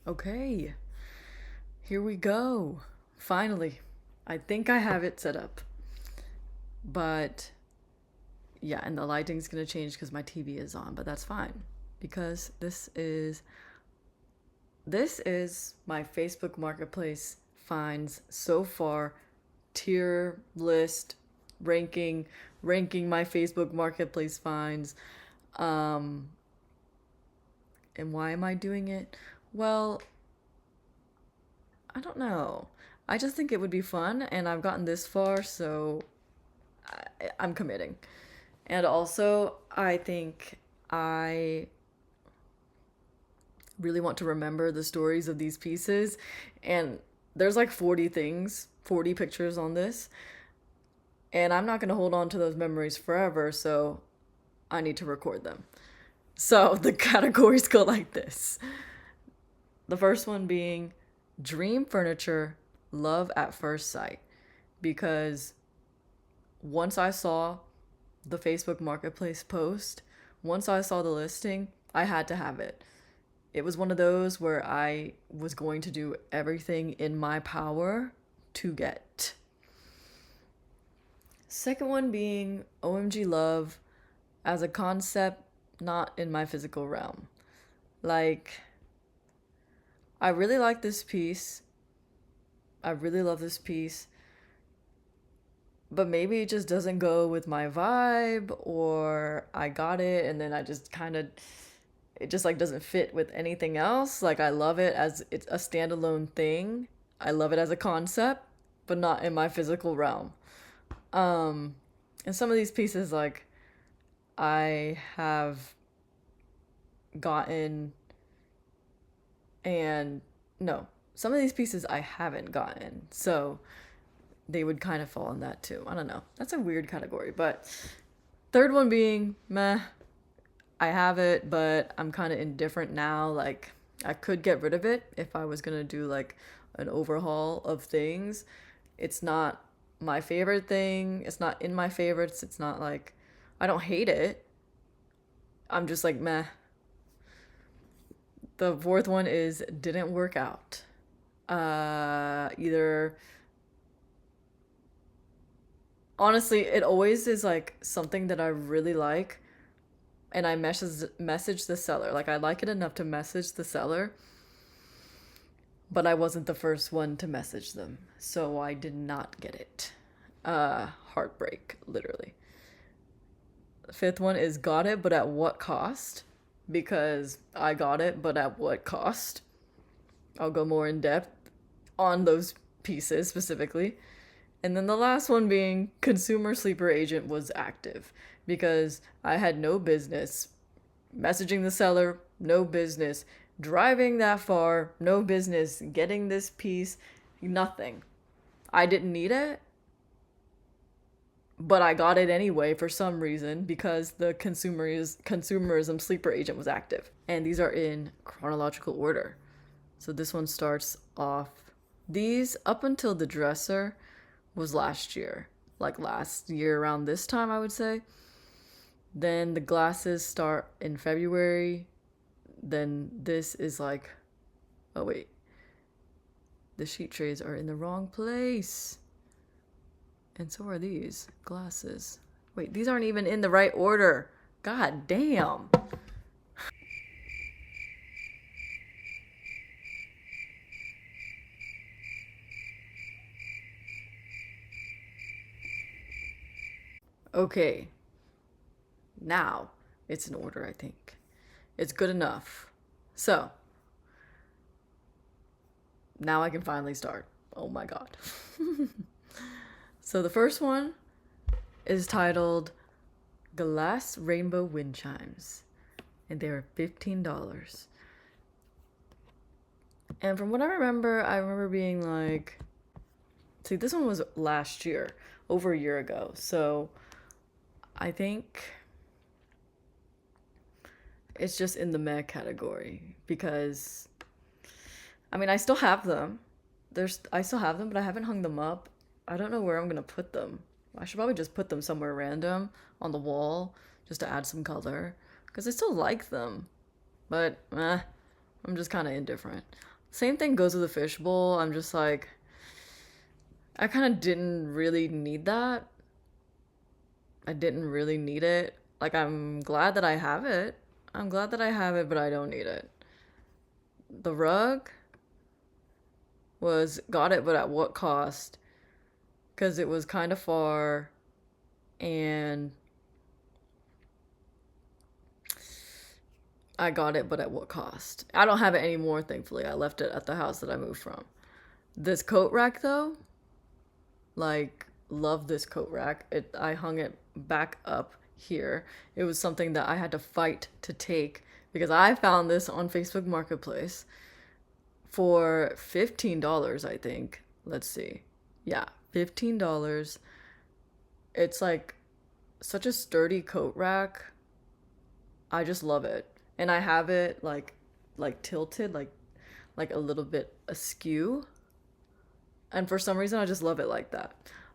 Okay, here we go. Finally, I think I have it set up. But yeah, and the lighting's gonna change because my TV is on, but that's fine because this is my Facebook Marketplace finds so far tier list ranking ranking my Facebook Marketplace finds. Um, and why am I doing it? Well, I don't know. I just think it would be fun, and I've gotten this far, so I'm committing. And also, I think I really want to remember the stories of these pieces. And there's like 40 things, 40 pictures on this. And I'm not going to hold on to those memories forever, so I need to record them. So the categories go like this. The first one being dream furniture, love at first sight. Because once I saw the Facebook Marketplace post, once I saw the listing, I had to have it. It was one of those where I was going to do everything in my power to get. Second one being OMG Love as a concept, not in my physical realm. Like, I really like this piece. I really love this piece. But maybe it just doesn't go with my vibe, or I got it and then I just kind of it just like doesn't fit with anything else. Like, I love it as it's a standalone thing. I love it as a concept, but not in my physical realm. Um and some of these pieces, like, I have gotten, and no, some of these pieces I haven't gotten. So they would kind of fall in that too. I don't know. That's a weird category, but third one being meh. I have it, but I'm kind of indifferent now. Like, I could get rid of it if I was gonna do like an overhaul of things. It's not my favorite thing. It's not in my favorites. It's not like I don't hate it. I'm just like meh. The fourth one is didn't work out. Either honestly, it always is like something that I really like, and I message the seller. Like, I like it enough to message the seller, but I wasn't the first one to message them, so I did not get it. Heartbreak, literally. The fifth one is got it, but at what cost? Because I got it, but at what cost? I'll go more in depth on those pieces specifically. And then the last one being consumer sleeper agent was active, because I had no business messaging the seller, no business driving that far, no business getting this piece, nothing. I didn't need it, but I got it anyway for some reason because the consumerism sleeper agent was active. And these are in chronological order. So this one starts off, these up until the dresser was last year. Like last year around this time, I would say. Then the glasses start in February. Then this is like, oh wait, the sheet trays are in the wrong place. And so are these glasses. Wait, these aren't even in the right order. God damn. Okay, now it's in order, I think. It's good enough. So, now I can finally start. Oh my god. So the first one is titled Glass Rainbow Wind Chimes, and they are $15. And from what I remember being like, see, this one was last year, over a year ago. So I think it's just in the meh category because, I mean, I still have them. I still have them, but I haven't hung them up. I don't know where I'm gonna put them. I should probably just put them somewhere random on the wall just to add some color because I still like them. But I'm just kind of indifferent. Same thing goes with the fishbowl. I'm just like, I kind of didn't really need that. I didn't really need it. Like, I'm glad that I have it. I'm glad that I have it, but I don't need it. The rug was got it, but at what cost? Because it was kind of far, and I got it, but at what cost? I don't have it anymore, thankfully. I left it at the house that I moved from. This coat rack, though, like, love this coat rack. I hung it back up here. It was something that I had to fight to take because I found this on Facebook Marketplace for $15, I think. Let's see. Yeah, $15. It's like such a sturdy coat rack. I just love it. And I have it like tilted, like a little bit askew. And for some reason I just love it like that.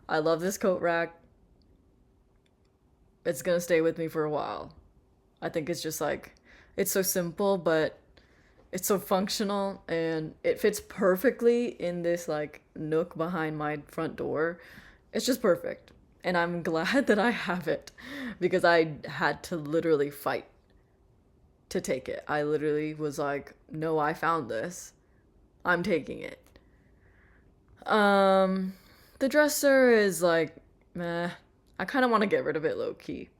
I love this coat rack. It's gonna stay with me for a while. I think it's just like it's so simple, but it's so functional and it fits perfectly in this like nook behind my front door. It's just perfect. And I'm glad that I have it because I had to literally fight to take it. I literally was like, "No, I found this. I'm taking it." Um the dresser is like meh. I kind of want to get rid of it low key.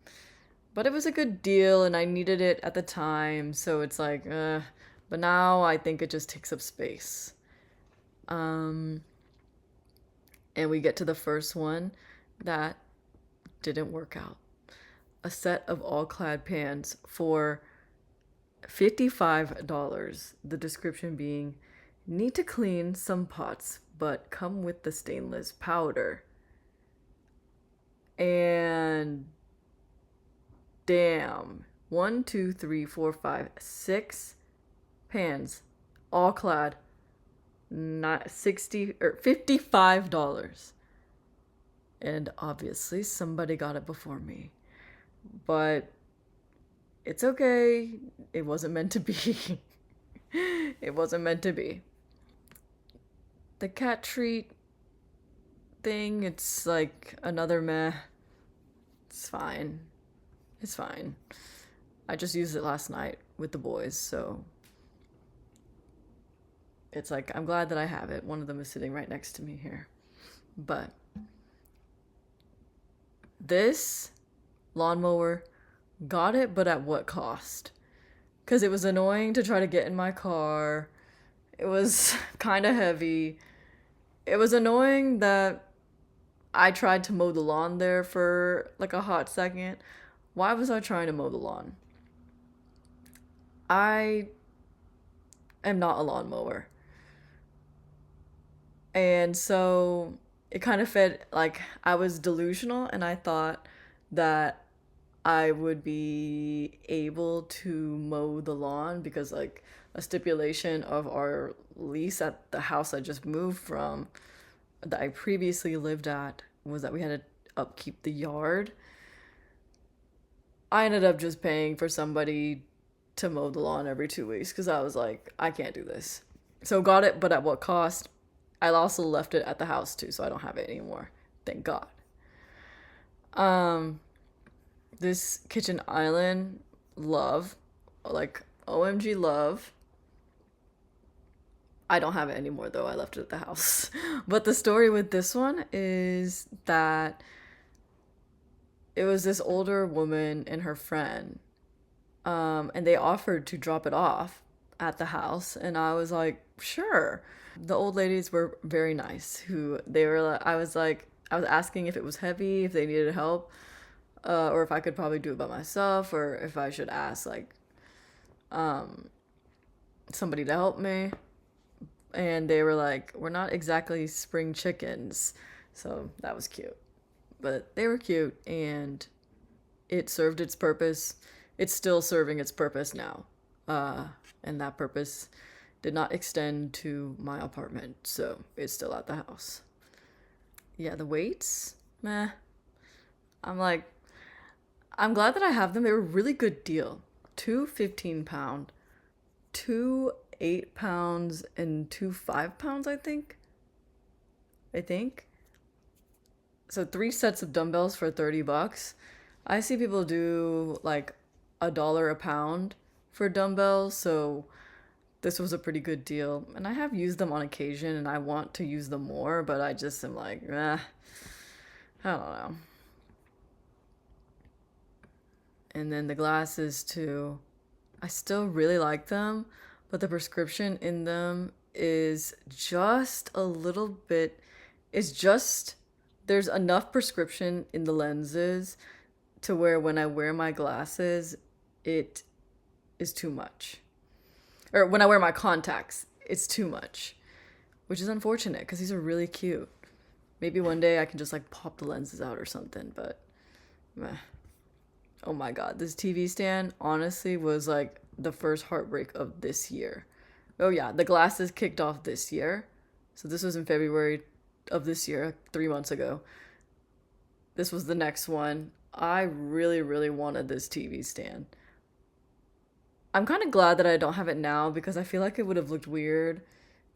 But it was a good deal and I needed it at the time, so it's like but now I think it just takes up space. Um and we get to the first one that didn't work out. A set of all clad pans for $55. The description being need to clean some pots, but come with the stainless powder. And damn. 1, 2, 3, 4, 5, 6 pans, all clad. Not 60 or $55. And obviously somebody got it before me. But it's okay. It wasn't meant to be. It wasn't meant to be. The cat treat thing, it's like another meh. It's fine. It's fine. I just used it last night with the boys, so it's like I'm glad that I have it. One of them is sitting right next to me here. But this lawnmower got it, but at what cost? Because it was annoying to try to get in my car. It was kind of heavy. It was annoying that I tried to mow the lawn there for like a hot second. Why was I trying to mow the lawn? I am not a lawnmower. And so it kind of felt like I was delusional and I thought that I would be able to mow the lawn because like a stipulation of our lease at the house I just moved from that I previously lived at was that we had to upkeep the yard. I ended up just paying for somebody to mow the lawn every 2 weeks because I was like, I can't do this. So got it, but at what cost? I also left it at the house too, so I don't have it anymore. Thank God. This kitchen island, love, like OMG love. I don't have it anymore though. I left it at the house. But the story with this one is that it was this older woman and her friend. And they offered to drop it off at the house, and I was like, sure. The old ladies were very nice. I was asking if it was heavy, if they needed help, or if I could probably do it by myself, or if I should ask like somebody to help me. And they were like, we're not exactly spring chickens, so that was cute. But they were cute, and it served its purpose. It's still serving its purpose now, and that purpose did not extend to my apartment, so it's still at the house. Yeah, the weights, meh. I'm like, I'm glad that I have them. They were a really good deal. Two 15-pound two 8 pounds and two 5 pounds, I think. So three sets of dumbbells for $30. I see people do like $1 a pound for dumbbells, so this was a pretty good deal. And I have used them on occasion and I want to use them more, but I just am like, I don't know. And then the glasses too. I still really like them, but the prescription in them is just a little bit, it's just, there's enough prescription in the lenses to where when I wear my glasses, it is too much. Or when I wear my contacts, it's too much, which is unfortunate because these are really cute. Maybe one day I can just like pop the lenses out or something, but meh. Oh my god, this TV stand honestly was like the first heartbreak of this year. Oh yeah, the glasses kicked off this year. So this was in February of this year, 3 months ago. This was the next one. I really, really wanted this TV stand. I'm kind of glad that I don't have it now because I feel like it would have looked weird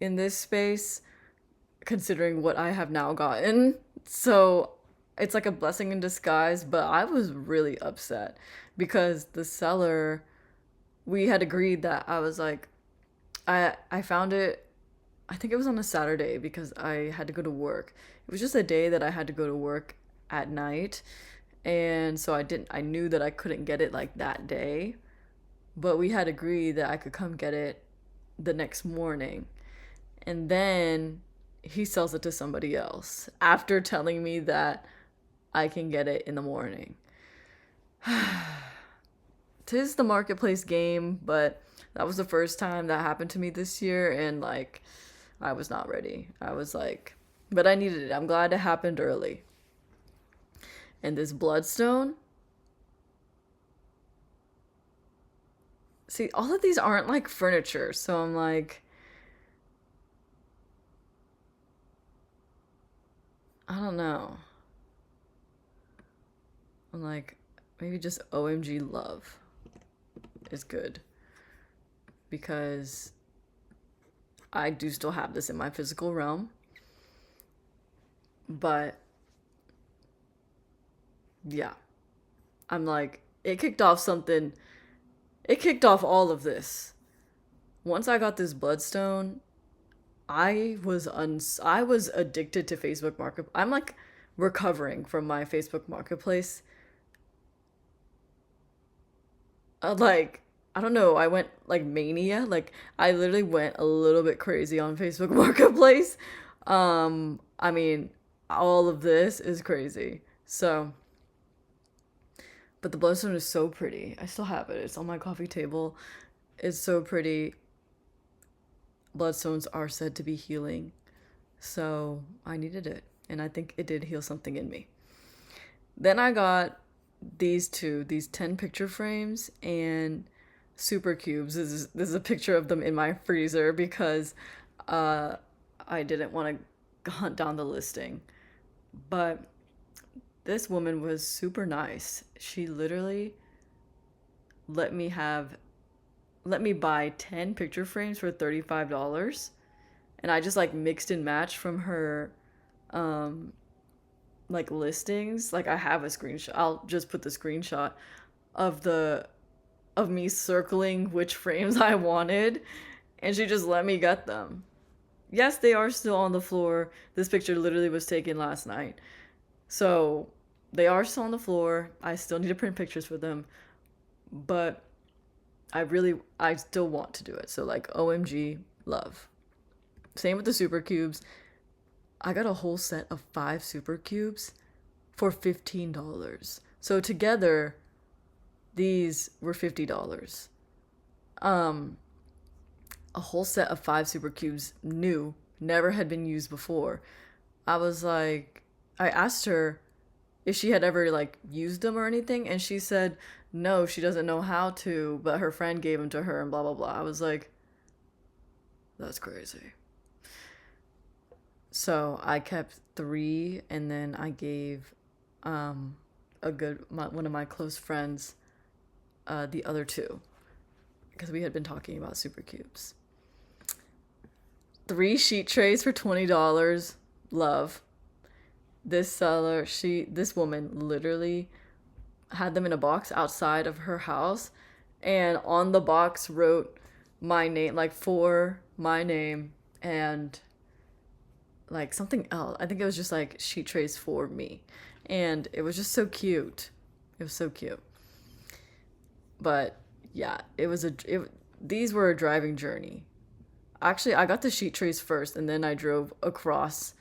in this space considering what I have now gotten. So it's like a blessing in disguise, but I was really upset because the seller, we had agreed that I was like, I found it, I think it was on a Saturday because I had to go to work. It was just a day that I had to go to work at night. And so I knew that I couldn't get it like that day, but we had agreed that I could come get it the next morning. And then he sells it to somebody else after telling me that I can get it in the morning. 'Tis the marketplace game, but that was the first time that happened to me this year, and like I was not ready. I was like, but I needed it. I'm glad it happened early. And this bloodstone, see, all of these aren't like furniture, so I'm like, I don't know. I'm like, maybe just OMG love is good because I do still have this in my physical realm, but yeah, I'm like, it kicked off something. It kicked off all of this. Once I got this bloodstone, I was addicted to Facebook Market. I'm like recovering from my Facebook Marketplace. Like I don't know, I went like mania. Like I literally went a little bit crazy on Facebook Marketplace. I mean, all of this is crazy. So, but the bloodstone is so pretty. I still have it. It's on my coffee table. It's so pretty. Bloodstones are said to be healing. So I needed it. And I think it did heal something in me. Then I got these 10 picture frames and super cubes. This is a picture of them in my freezer because I didn't want to hunt down the listing. But this woman was super nice. She literally let me buy 10 picture frames for $35, and I just like mixed and matched from her like listings. Like I have a screenshot. I'll just put the screenshot of me circling which frames I wanted, and she just let me get them. Yes, they are still on the floor. This picture literally was taken last night. So, they are still on the floor. I still need to print pictures for them, but I still want to do it. So like OMG love. Same with the super cubes. I got a whole set of 5 super cubes for $15. So together these were $50. A whole set of 5 super cubes, new, never had been used before. I was like, I asked her if she had ever like used them or anything, and she said no, she doesn't know how to, but her friend gave them to her and blah blah blah. I was like, that's crazy. So I kept 3, and then I gave one of my close friends the other 2. because we had been talking about super cubes. 3 sheet trays for $20. Love. This seller, this woman literally had them in a box outside of her house, and on the box wrote my name, like for my name, and like something else. I think it was just like sheet trays for me. And it was just so cute. It was so cute. But yeah, these were a driving journey. Actually, I got the sheet trays first, and then I drove across,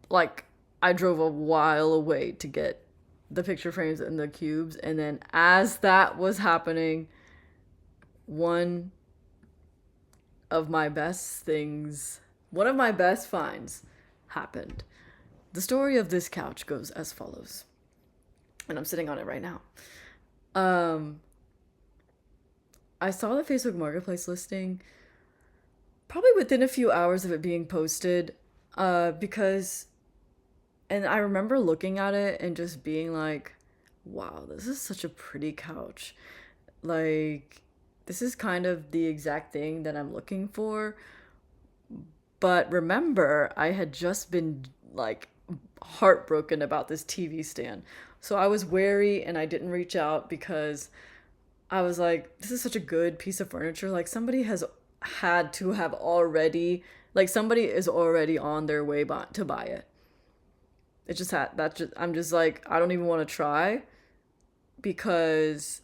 like, I drove a while away to get the picture frames and the cubes. And then as that was happening, one of my best finds happened. The story of this couch goes as follows. And I'm sitting on it right now. I saw the Facebook Marketplace listing probably within a few hours of it being posted, because, and I remember looking at it and just being like, wow, this is such a pretty couch. Like, this is kind of the exact thing that I'm looking for. But remember, I had just been like heartbroken about this TV stand. So I was wary and I didn't reach out because I was like, this is such a good piece of furniture. Like, somebody has had to have already, like, somebody is already on their way to buy it. It just had, I'm just like, I don't even want to try because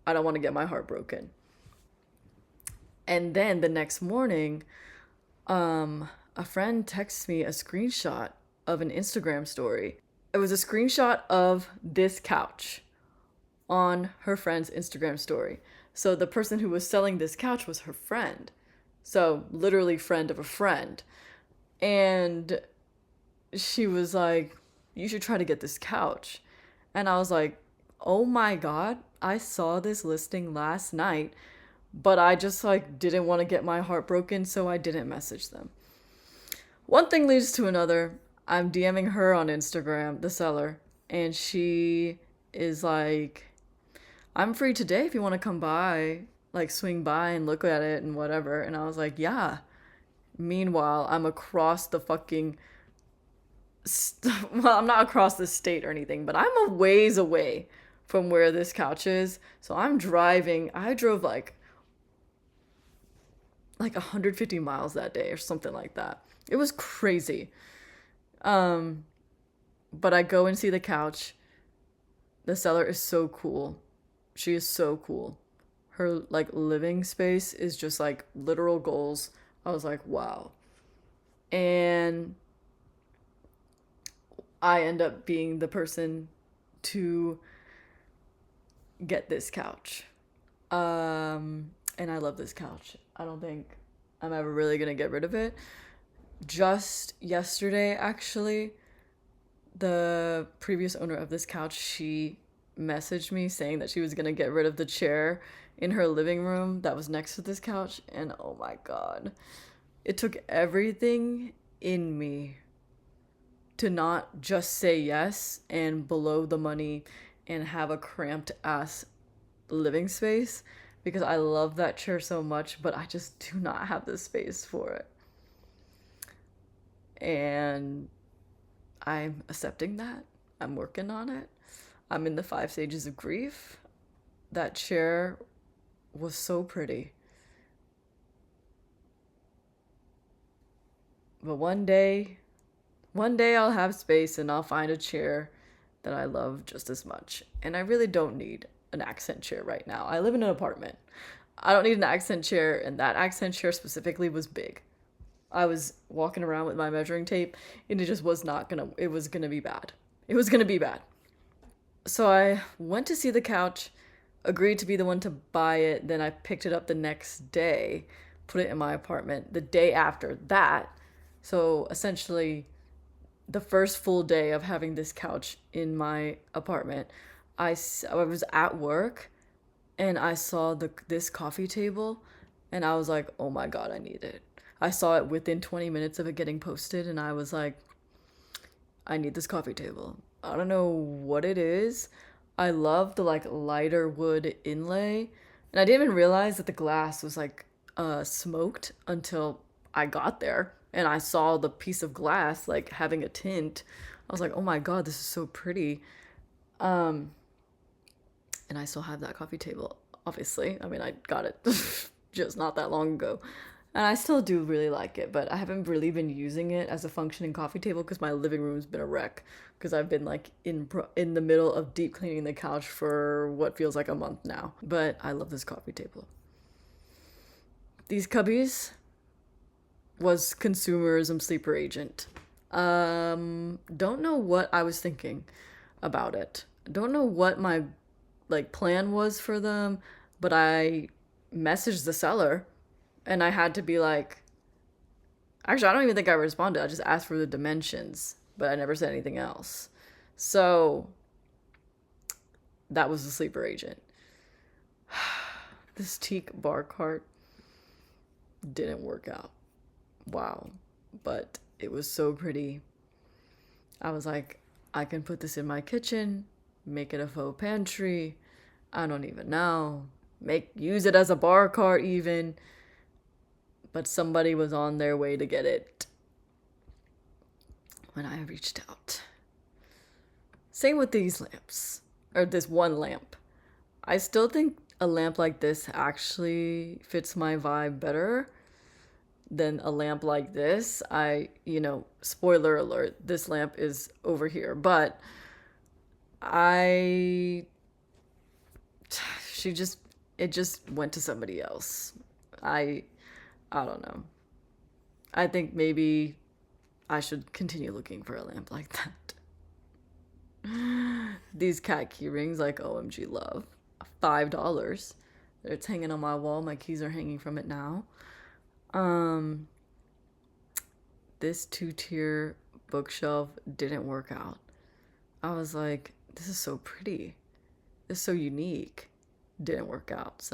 I don't want to get my heart broken. And then the next morning, a friend texts me a screenshot of an Instagram story. It was a screenshot of this couch on her friend's Instagram story. So the person who was selling this couch was her friend. So literally friend of a friend. And she was like, you should try to get this couch. And I was like, oh my God, I saw this listing last night, but I just like didn't want to get my heart broken, so I didn't message them. One thing leads to another. I'm DMing her on Instagram, the seller, and she is like, I'm free today if you want to come by, like swing by and look at it and whatever. And I was like, yeah. Meanwhile, I'm across the fucking, well, I'm not across the state or anything, but I'm a ways away from where this couch is. So I'm driving. I drove like 150 miles that day or something like that. It was crazy. But I go and see the couch. The seller is so cool. She is so cool. Her like living space is just like literal goals. I was like, wow. And I end up being the person to get this couch. And I love this couch. I don't think I'm ever really gonna get rid of it. Just yesterday, actually, the previous owner of this couch, she messaged me saying that she was gonna get rid of the chair in her living room that was next to this couch. And oh my God, it took everything in me to not just say yes and blow the money and have a cramped ass living space, because I love that chair so much, but I just do not have the space for it. And I'm accepting that. I'm working on it. I'm in the 5 stages of grief. That chair was so pretty. But one day I'll have space and I'll find a chair that I love just as much. And I really don't need an accent chair right now. I live in an apartment. I don't need an accent chair, and that accent chair specifically was big. I was walking around with my measuring tape and it just was not gonna, it was gonna be bad. It was gonna be bad. So I went to see the couch, agreed to be the one to buy it. Then I picked it up the next day, put it in my apartment the day after that. So essentially, the first full day of having this couch in my apartment, I was at work and I saw this coffee table and I was like, oh my God, I need it. I saw it within 20 minutes of it getting posted and I was like, I need this coffee table. I don't know what it is. I love the like lighter wood inlay, And I didn't even realize that the glass was like smoked until I got there and I saw the piece of glass like having a tint. I was like, oh my God, this is so pretty. Um, and I still have that coffee table, obviously. I mean, I got it just not that long ago. And I still do really like it, but I haven't really been using it as a functioning coffee table because my living room's been a wreck. Because I've been like in the middle of deep cleaning the couch for what feels like a month now. But I love this coffee table. These cubbies was consumerism sleeper agent. Don't know what I was thinking about it. Don't know what my like plan was for them, but I messaged the seller and I had to be like, actually, I don't even think I responded. I just asked for the dimensions, but I never said anything else. So that was the sleeper agent. This teak bar cart didn't work out. Wow. But it was so pretty. I was like, I can put this in my kitchen, make it a faux pantry. I don't even know. Use it as a bar cart even. But somebody was on their way to get it when I reached out. Same with these lamps, or this one lamp. I still think a lamp like this actually fits my vibe better than a lamp like this. Spoiler alert, this lamp is over here, but it just went to somebody else. I don't know. I think maybe I should continue looking for a lamp like that. These cat key rings, like OMG love. $5. It's hanging on my wall. My keys are hanging from it now. This 2-tier bookshelf didn't work out. I was like, this is so pretty. This is so unique. Didn't work out.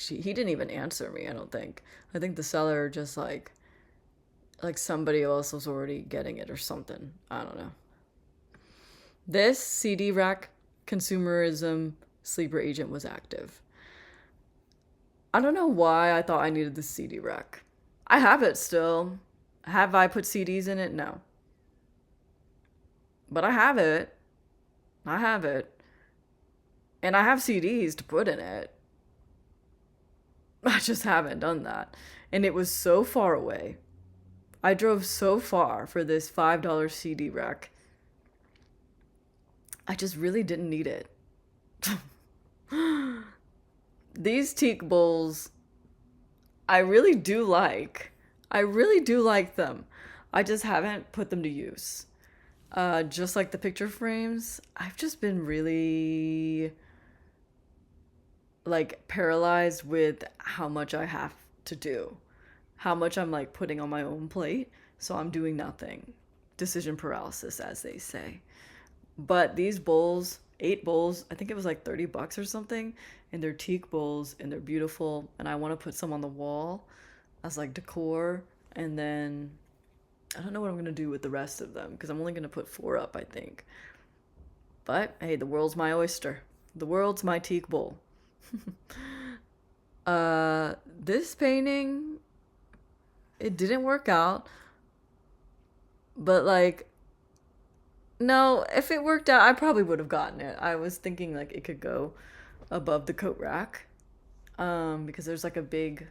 He didn't even answer me, I don't think. I think the seller just like somebody else was already getting it or something. I don't know. This CD rack consumerism sleeper agent was active. I don't know why I thought I needed the CD rack. I have it still. Have I put CDs in it? No. But I have it. And I have CDs to put in it. I just haven't done that. And it was so far away. I drove so far for this $5 CD rack. I just really didn't need it. These teak bowls, I really do like. I really do like them. I just haven't put them to use. Just like the picture frames, I've just been really like paralyzed with how much I have to do, how much I'm like putting on my own plate. So I'm doing nothing. Decision paralysis, as they say. But these bowls, 8 bowls, I think it was like $30 or something, and they're teak bowls and they're beautiful. And I want to put some on the wall as like decor. And then I don't know what I'm going to do with the rest of them because I'm only going to put 4 up, I think. But hey, the world's my oyster. The world's my teak bowl. This painting, it didn't work out. But like, no, if it worked out, I probably would have gotten it. I was thinking like it could go above the coat rack. Because there's like a big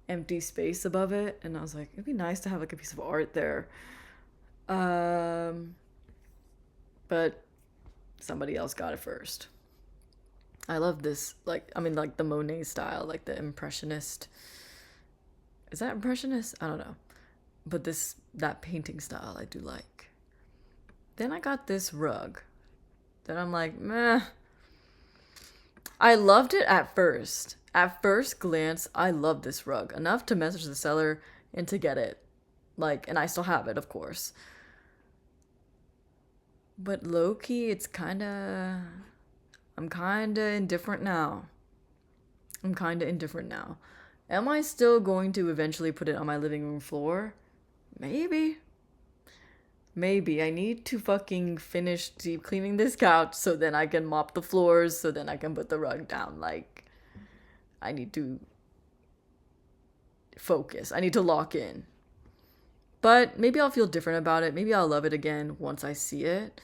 empty space above it, and I was like, it'd be nice to have like a piece of art there. But somebody else got it first. I love this, like the Monet style, like the Impressionist. Is that Impressionist? I don't know. But that painting style I do like. Then I got this rug that I'm like, meh. I loved it at first. At first glance, I loved this rug enough to message the seller and to get it. And I still have it, of course. But low-key, I'm kinda indifferent now. Am I still going to eventually put it on my living room floor? Maybe. I need to fucking finish deep cleaning this couch so then I can mop the floors, so then I can put the rug down. I need to focus. I need to lock in. But maybe I'll feel different about it. Maybe I'll love it again once I see it.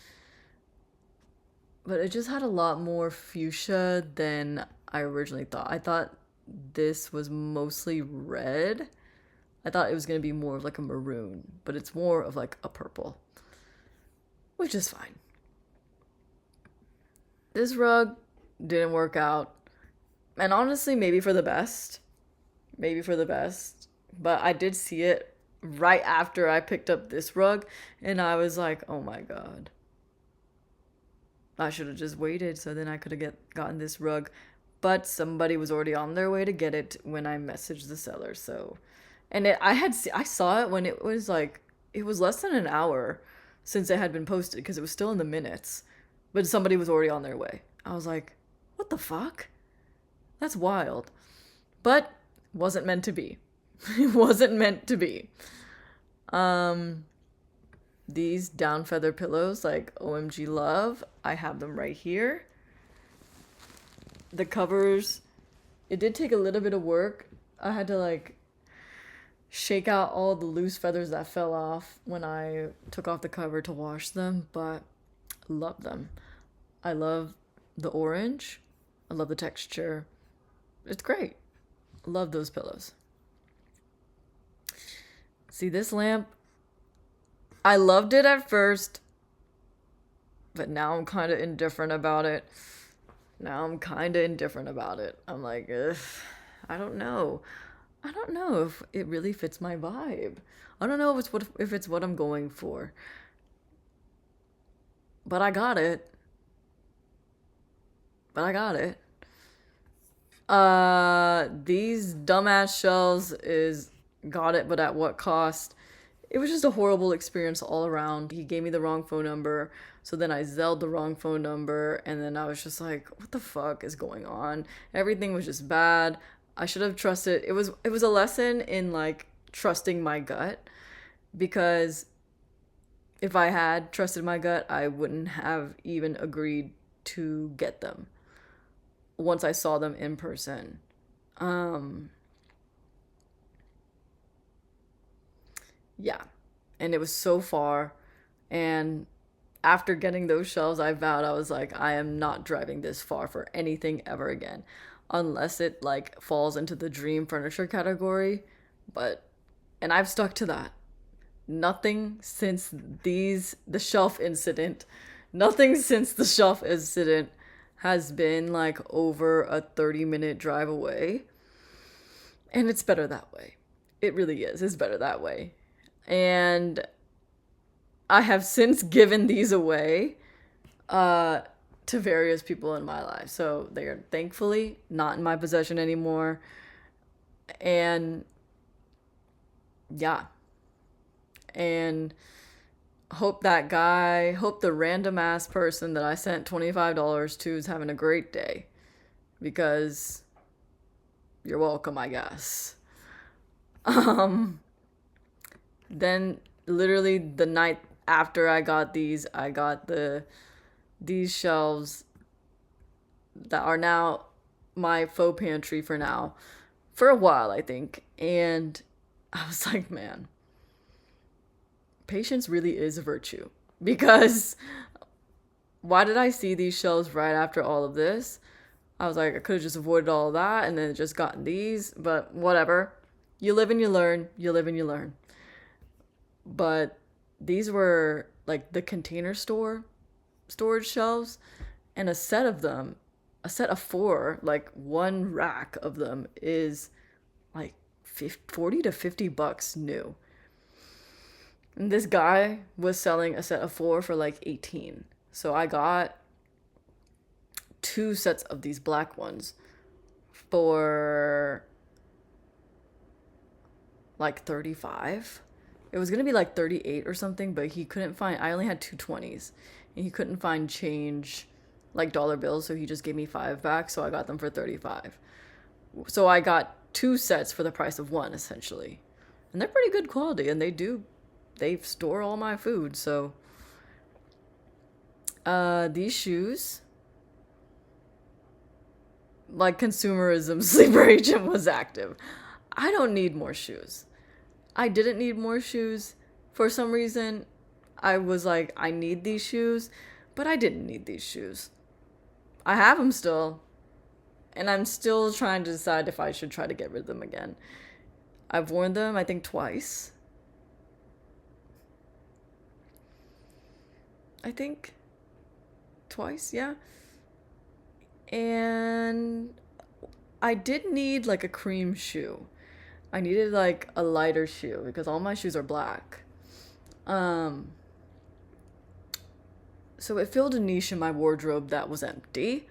But it just had a lot more fuchsia than I originally thought. I thought this was mostly red. I thought it was going to be more of like a maroon, but it's more of like a purple, which is fine. This rug didn't work out. And honestly, maybe for the best. Maybe for the best. But I did see it right after I picked up this rug, and I was like, oh my god. I should have just waited so then I could have gotten this rug. But somebody was already on their way to get it when I messaged the seller. So, and I saw it when it was like, it was less than an hour since it had been posted because it was still in the minutes. But somebody was already on their way. I was like, what the fuck? That's wild. But wasn't meant to be. It wasn't meant to be. These down feather pillows, like OMG love, I have them right here. The covers, it did take a little bit of work. I had to like shake out all the loose feathers that fell off when I took off the cover to wash them, but love them. I love the orange. I love the texture. It's great. Love those pillows. See, this lamp, I loved it at first, but now I'm kind of indifferent about it. I'm like, ugh, I don't know. I don't know if it really fits my vibe. I don't know if it's what I'm going for. But I got it. These dumbass shells is got it, but at what cost? It was just a horrible experience all around. He gave me the wrong phone number, so then I Zelled the wrong phone number, and then I was just like, what the fuck is going on? Everything was just bad. I should have trusted. It was a lesson in like trusting my gut, because if I had trusted my gut, I wouldn't have even agreed to get them once I saw them in person. Yeah. And it was so far. And after getting those shelves, I vowed, I was like, I am not driving this far for anything ever again. Unless it like falls into the dream furniture category. And I've stuck to that. Nothing since the shelf incident. Nothing since the shelf incident has been like over a 30-minute drive away. And it's better that way. It really is. It's better that way. And I have since given these away to various people in my life. So they are thankfully not in my possession anymore. And yeah. And hope the random ass person that I sent $25 to is having a great day. Because you're welcome, I guess. Then literally the night after I got these shelves that are now my faux pantry for now. For a while, I think. And I was like, man, patience really is a virtue. Because why did I see these shelves right after all of this? I was like, I could have just avoided all of that and then just gotten these, but whatever. You live and you learn. But these were like the container storage shelves, and a set of 4, like one rack of them is like $40 to $50 new. And this guy was selling a set of 4 for like 18. So I got 2 sets of these black ones for like 35. It was going to be like 38 or something, but I only had 2 20s, and he couldn't find change, like dollar bills, so he just gave me 5 back, so I got them for 35. So I got 2 sets for the price of 1, essentially. And they're pretty good quality, and they store all my food, so. These shoes, like consumerism sleeper agent was active. I don't need more shoes. I didn't need more shoes. For some reason, I was like, I need these shoes, but I didn't need these shoes. I have them still, and I'm still trying to decide if I should try to get rid of them again. I've worn them, I think, twice. I think twice, yeah. And I did need like a cream shoe. I needed like a lighter shoe because all my shoes are black. Um, so it filled a niche in my wardrobe that was empty.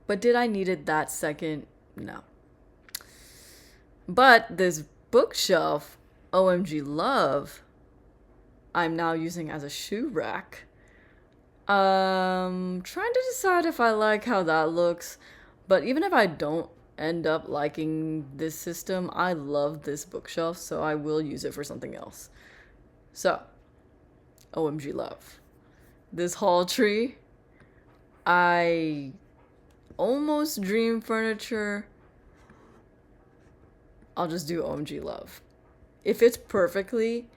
But did I need it that second? No. But this bookshelf, OMG Love, I'm now using as a shoe rack. Trying to decide if I like how that looks. But even if I don't end up liking this system, I love this bookshelf, so I will use it for something else. So, OMG Love. This hall tree, I almost dream furniture. I'll just do OMG Love. If it's perfectly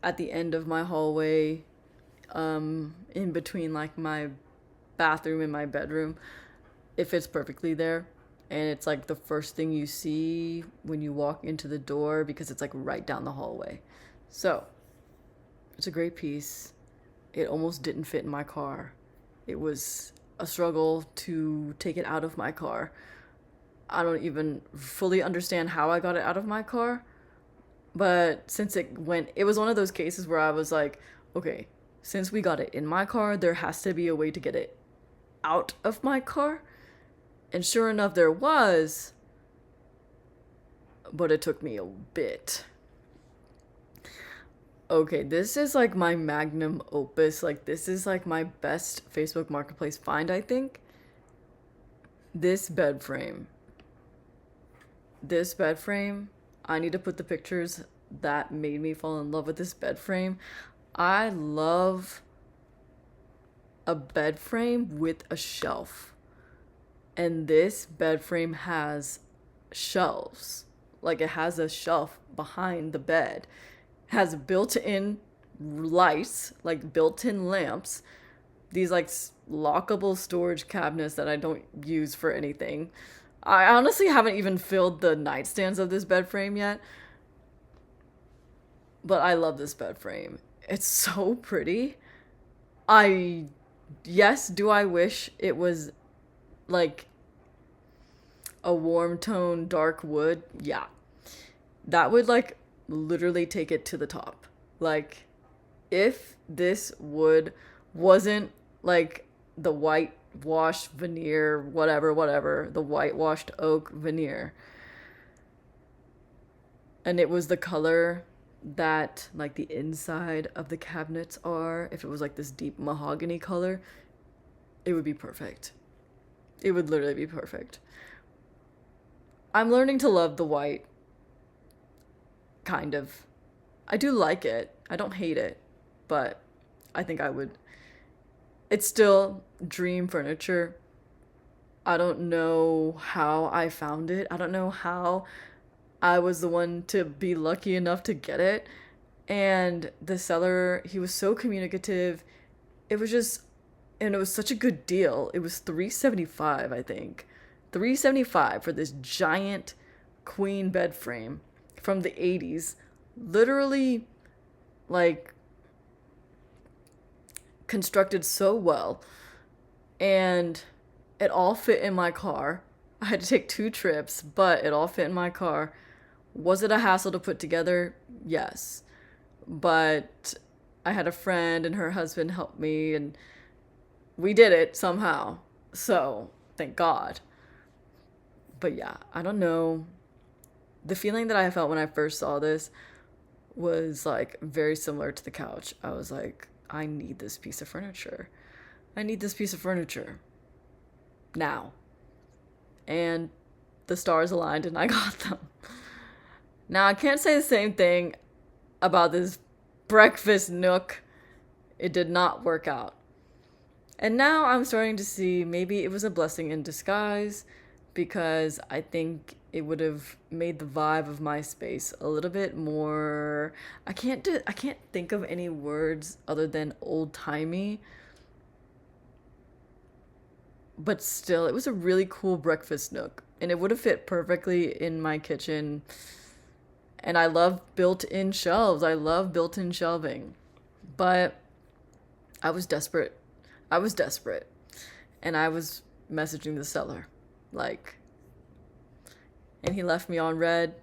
at the end of my hallway, in between like my bathroom and my bedroom, if it's perfectly there and it's like the first thing you see when you walk into the door because it's like right down the hallway. So, it's a great piece. It almost didn't fit in my car. It was a struggle to take it out of my car. I don't even fully understand how I got it out of my car. But since it was one of those cases where I was like, okay, since we got it in my car, there has to be a way to get it out of my car. And sure enough, there was. But it took me a bit. Okay, this is like my magnum opus. Like, this is like my best Facebook Marketplace find, I think. This bed frame. I need to put the pictures that made me fall in love with this bed frame. I love a bed frame with a shelf. And this bed frame has shelves. Like, it has a shelf behind the bed. Has built-in lights, like built-in lamps. These like lockable storage cabinets that I don't use for anything. I honestly haven't even filled the nightstands of this bed frame yet. But I love this bed frame. It's so pretty. Do I wish it was like a warm tone dark wood? Yeah. That would like literally take it to the top. Like, if this wood wasn't like the whitewashed veneer, whatever, the whitewashed oak veneer, and it was the color that like the inside of the cabinets are, if it was like this deep mahogany color, it would be perfect. It would literally be perfect. I'm learning to love the white, kind of. I do like it. I don't hate it, but I think I would. It's still dream furniture. I don't know how I found it. I don't know how I was the one to be lucky enough to get it. And the seller, he was so communicative. It was just, and it was such a good deal. It was $375, I think. $375 for this giant queen bed frame from the 80s. Literally, like, constructed so well. And it all fit in my car. I had to take 2 trips, but it all fit in my car. Was it a hassle to put together? Yes. But I had a friend and her husband helped me, and we did it somehow. So, thank God. But yeah, I don't know. The feeling that I felt when I first saw this was like very similar to the couch. I was like, I need this piece of furniture. I need this piece of furniture now. And the stars aligned and I got them. Now, I can't say the same thing about this breakfast nook. It did not work out. And now I'm starting to see maybe it was a blessing in disguise because I think it would have made the vibe of my space a little bit more. I can't think of any words other than old-timey, but still it was a really cool breakfast nook and it would have fit perfectly in my kitchen. And I love built-in shelves. I love built-in shelving. But I was desperate. I was desperate. And I was messaging the seller. Like, and he left me on red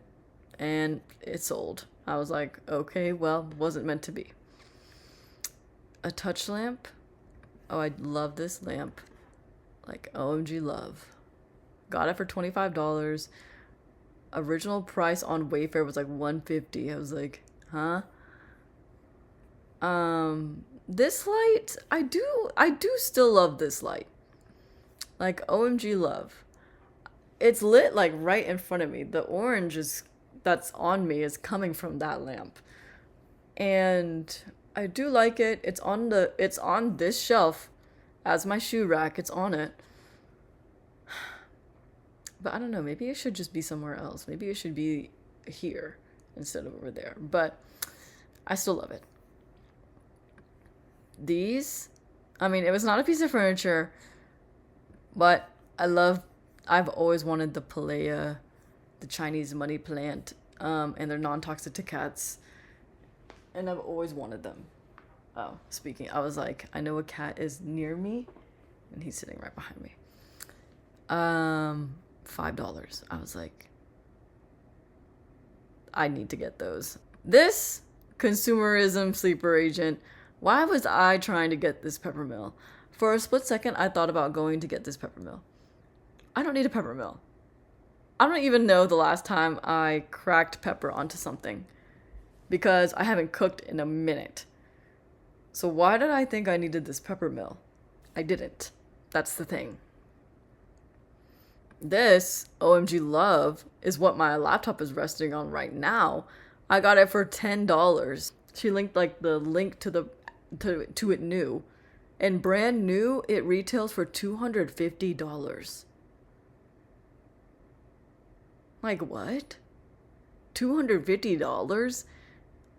and it sold. I was like, okay, well, wasn't meant to be. A touch lamp. Oh, I love this lamp. Like, OMG love. Got it for $25. Original price on Wayfair was like $150. I was like, huh? This light, I do still love this light. Like, OMG love. It's lit like right in front of me. The orange is that's on me is coming from that lamp. And I do like it. It's on this shelf as my shoe rack. It's on it. But I don't know, maybe it should just be somewhere else. Maybe it should be here instead of over there. But I still love it. These, I mean, it was not a piece of furniture, but I've always wanted the Palea, the Chinese money plant, and they're non-toxic to cats. And I've always wanted them. Oh, speaking, I was like, I know a cat is near me, and he's sitting right behind me. $5. I was like, I need to get those. This consumerism sleeper agent. Why was I trying to get this peppermill? For a split second, I thought about going to get this peppermill. I don't need a peppermill. I don't even know the last time I cracked pepper onto something because I haven't cooked in a minute. So why did I think I needed this peppermill? I didn't. That's the thing. This, OMG love, is what my laptop is resting on right now. I got it for $10. She linked like the link to it new. And brand new, it retails for $250. Like what? $250?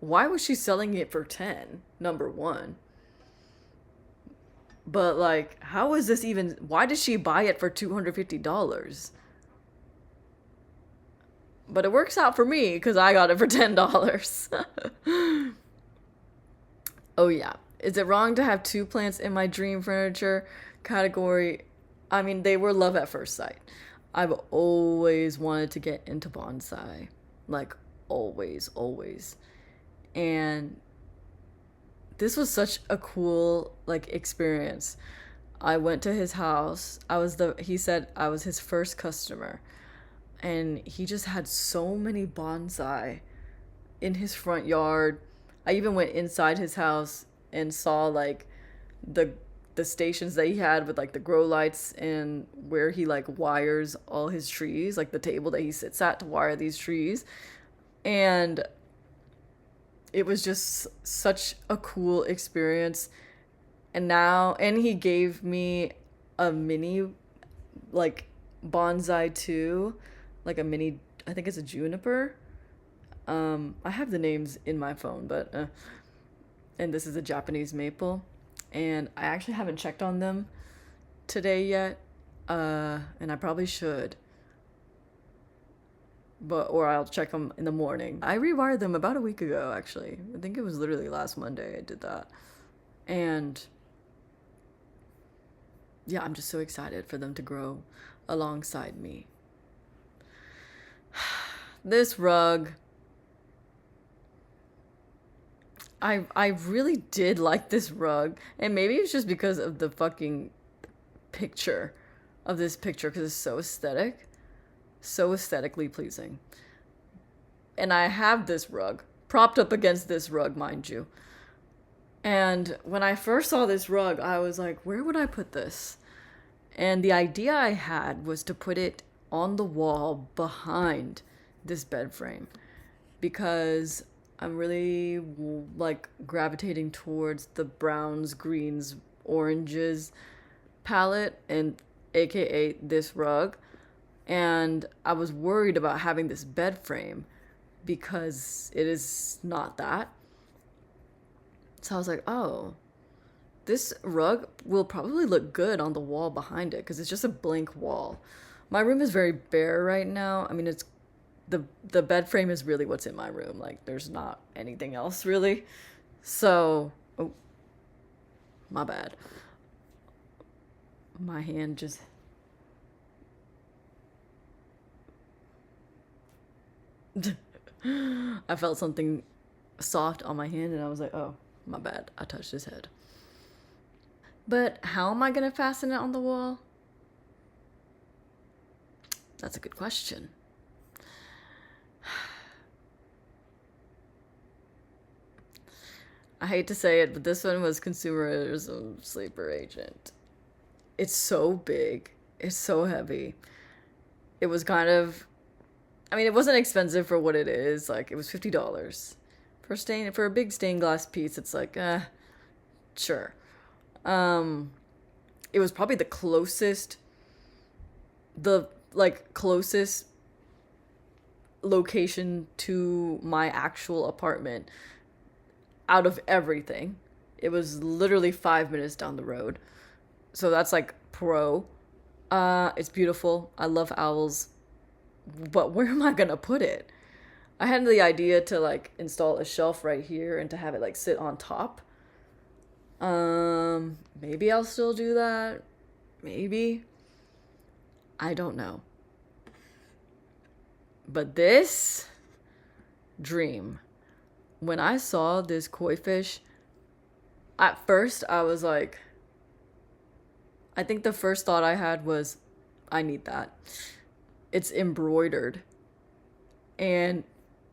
Why was she selling it for 10? Number one. But like, how is this even, why did she buy it for $250? But it works out for me because I got it for $10. Oh yeah. Is it wrong to have two plants in my dream furniture category? I mean, they were love at first sight. I've always wanted to get into bonsai. Like, always, always. And this was such a cool, like, experience. I went to his house. He said I was his first customer. And he just had so many bonsai in his front yard. I even went inside his house and saw like the stations that he had with like the grow lights and where he like wires all his trees, like the table that he sits at to wire these trees. And it was just such a cool experience. And he gave me a mini like bonsai too, like a mini, I think it's a juniper. I have the names in my phone, but and this is a Japanese maple, and I actually haven't checked on them today yet, and I probably should, or I'll check them in the morning. I rewired them about a week ago, actually. I think it was literally last Monday I did that, and yeah, I'm just so excited for them to grow alongside me. This rug, I really did like this rug, and maybe it's just because of the fucking picture of this picture, because it's so aesthetic, so aesthetically pleasing. And I have this rug propped up against this rug, mind you. And when I first saw this rug, I was like, where would I put this? And the idea I had was to put it on the wall behind this bed frame, because I'm really like gravitating towards the browns, greens, oranges palette, and aka this rug. And I was worried about having this bed frame because it is not that. So I was like, oh, this rug will probably look good on the wall behind it because it's just a blank wall. My room is very bare right now. I mean, it's the bed frame is really what's in my room. Like, there's not anything else really. So, oh, my bad. My hand just I felt something soft on my hand and I was like, oh, my bad. I touched his head. But how am I going to fasten it on the wall? That's a good question. I hate to say it, but this one was consumerism sleeper agent. It's so big. It's so heavy. It was kind of, I mean, it wasn't expensive for what it is. Like, it was $50 for a big stained glass piece. It's like, sure. It was probably the closest location to my actual apartment out of everything. It was literally 5 minutes down the road. So that's like pro. It's beautiful. I love owls. But where am I gonna put it? I had the idea to like install a shelf right here and to have it like sit on top. Maybe I'll still do that. Maybe. I don't know. But this dream, when I saw this koi fish, at first I was like, I think the first thought I had was, I need that. It's embroidered and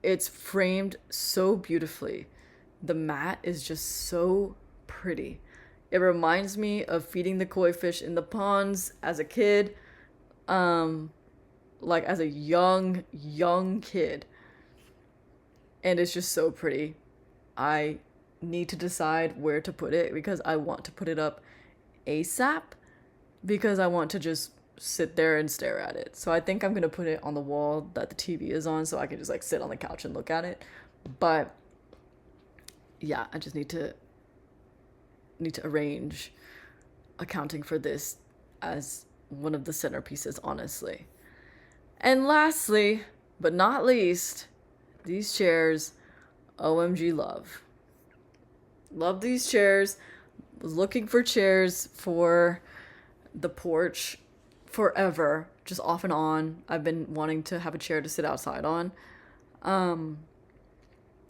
it's framed so beautifully. The mat is just so pretty. It reminds me of feeding the koi fish in the ponds as a kid. Like as a young kid. And it's just so pretty. I need to decide where to put it because I want to put it up ASAP because I want to just sit there and stare at it. So I think I'm going to put it on the wall that the TV is on so I can just like sit on the couch and look at it. But yeah, I just need to arrange accounting for this as one of the centerpieces, honestly. And lastly, but not least, these chairs, OMG love. Love these chairs. Was looking for chairs for the porch forever, just off and on. I've been wanting to have a chair to sit outside on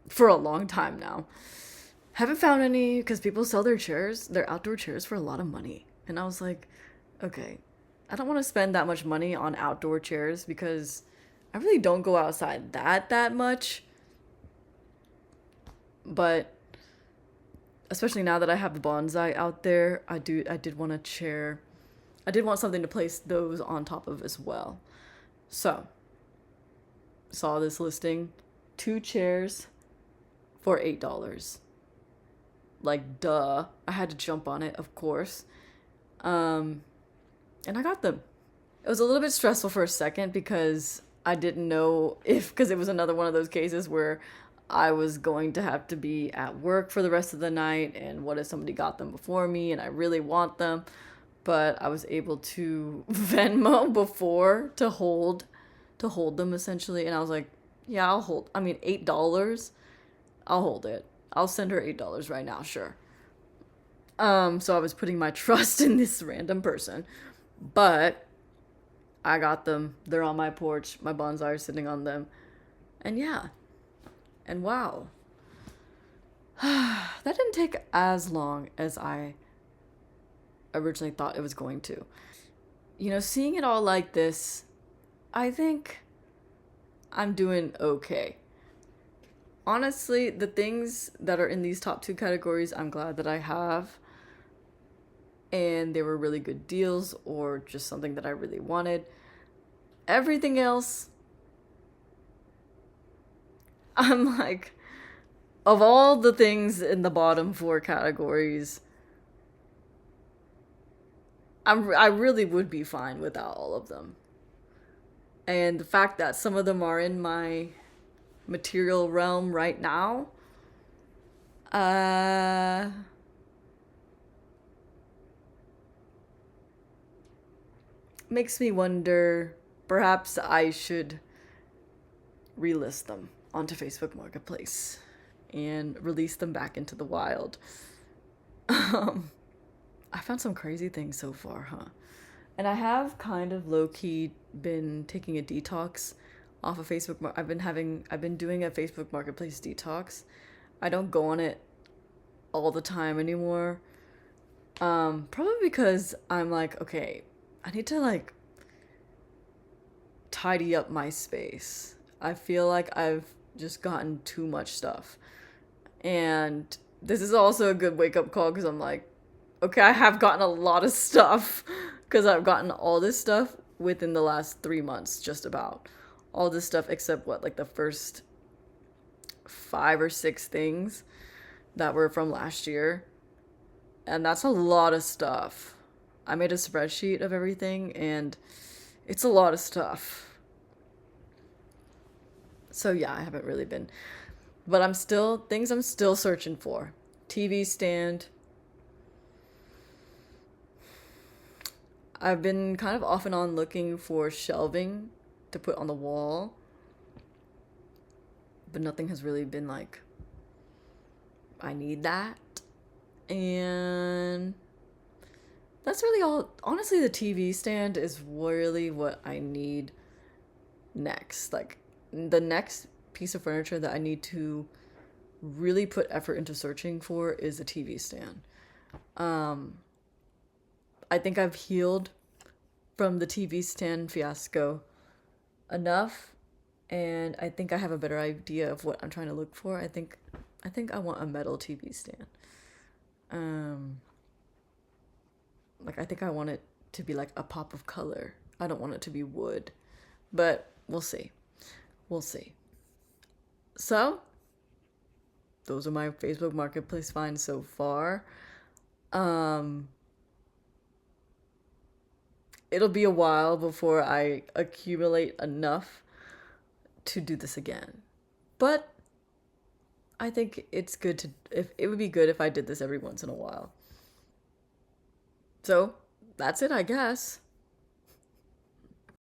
for a long time now. Haven't found any because people sell their outdoor chairs for a lot of money. And I was like, okay, I don't want to spend that much money on outdoor chairs because I really don't go outside that much. But especially now that I have the bonsai out there, I did want a chair. I did want something to place those on top of as well. So, saw this listing, 2 chairs for $8. Like, duh. I had to jump on it, of course. And I got them. It was a little bit stressful for a second because I didn't know because it was another one of those cases where I was going to have to be at work for the rest of the night, and what if somebody got them before me and I really want them. But I was able to Venmo before to hold them essentially, and I was like, yeah, I'll hold. I mean, $8, I'll hold it. I'll send her $8 right now, sure. So I was putting my trust in this random person, but I got them. They're on my porch. My bonsai are sitting on them, and yeah, and wow, that didn't take as long as I originally thought it was going to. You know, seeing it all like this, I think I'm doing okay. Honestly, the things that are in these top 2 categories, I'm glad that I have. And they were really good deals or just something that I really wanted. Everything else, I'm like, of all the things in the bottom 4 categories, I really would be fine without all of them. And the fact that some of them are in my material realm right now, uh, makes me wonder perhaps I should relist them onto Facebook Marketplace and release them back into the wild. Um, I found some crazy things so far, huh? And I have kind of low key been taking a detox off of Facebook. I've been doing a Facebook Marketplace detox. I don't go on it all the time anymore. Probably because I'm like, okay, I need to like tidy up my space. I feel like I've just gotten too much stuff. And this is also a good wake up call because I'm like, okay, I have gotten a lot of stuff because I've gotten all this stuff within the last 3 months, just about. All this stuff except what, like the first 5 or 6 things that were from last year. And that's a lot of stuff. I made a spreadsheet of everything and it's a lot of stuff. So yeah, I haven't really been. But I'm still searching for. TV stand. I've been kind of off and on looking for shelving to put on the wall. But nothing has really been like, I need that. And that's really all. Honestly, the TV stand is really what I need next. Like, the next piece of furniture that I need to really put effort into searching for is a TV stand. I think I've healed from the TV stand fiasco enough, and I think I have a better idea of what I'm trying to look for. I think I want a metal TV stand. Like I think I want it to be like a pop of color. I don't want it to be wood, but we'll see. We'll see. So, those are my Facebook Marketplace finds so far. Um, it'll be a while before I accumulate enough to do this again. But I think it's good to if it would be good if I did this every once in a while. So, that's it, I guess.